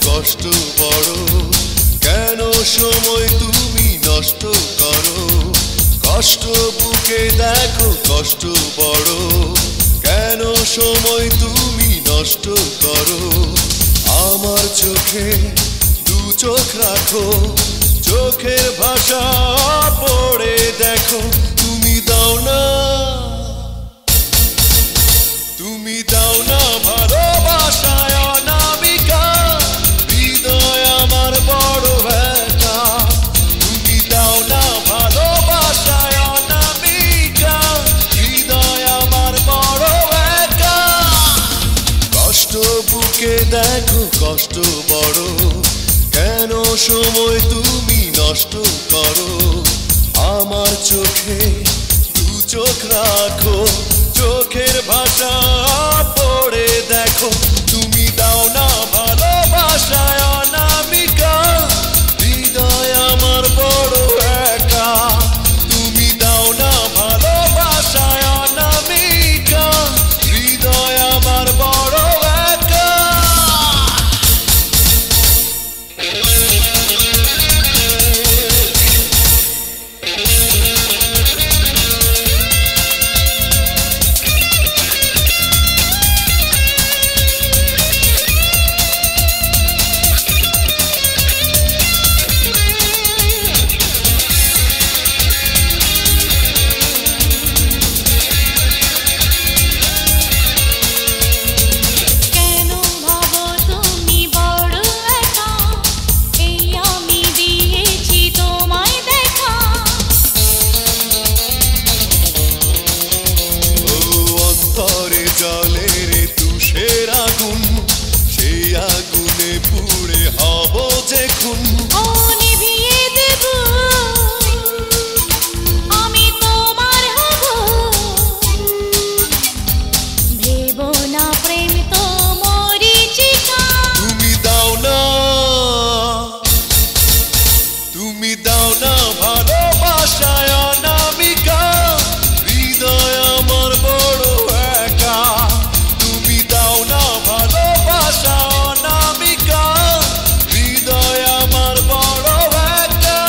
কষ্ট বড়, কেন সময় তুমি নষ্ট করো? কষ্ট বুকে দেখো কষ্ট বড়, কেন সময় তুমি নষ্ট করো? আমার চোখে দু চোখ রাখো, চোখের ভাষা পড়ে দেখো। তুমি দাও না, তুমি দাও না ভালোবাসায় অনামিকা, হৃদয় আমার বড় ব্যথা। তুমি দাও না ভালোবাসায় অনামিকা, হৃদয় আমার বড় ব্যথা। কষ্ট বুকে দেখো কষ্ট বড়, কেন সময় তুমি নষ্ট করো? আমার চোখে দু চোখ রাখো, চোখের ভাষা পড়ে দেখো। তুমি দাও না ভালোবাসায় অনামিকা, হৃদয় আমার বড় একা। তুমি দাও না ভালোবাসায় অনামিকা, হৃদয় আমার বড় একা। জলে রে তুষের আগুন, সেই আগুনে পুড়ে হব যে খুন। ও নিভিয়ে দেব, আমি তোমার হব। ভেবো না প্রেম তো মরীচিকা। তুমি দাও না, তুমি দাও না ভালোবাসায় অনামিকা, হৃদয় আমার বড় একা। তুমি দাও না ভালোবাসা অনামিকা, হৃদয় আমার বড় একা।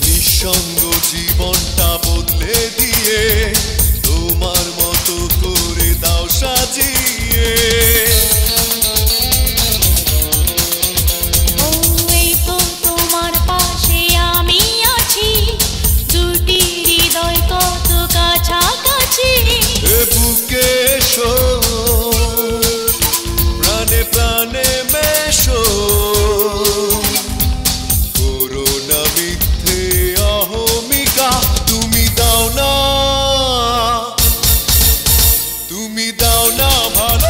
নিঃসঙ্গ জীবনটা বদলে দিয়ে তোমার মতো করে দাও সাজিয়ে। ও এই তো তোমার পাশে আমি আছি, দুটি হৃদয় কত কাছাকাছি। এ বুকে এসো, প্রাণে প্রাণে মেশো, করোনা মিথ্যে অহমিকা। তুমি দাও না, তুমি দাও না ভালো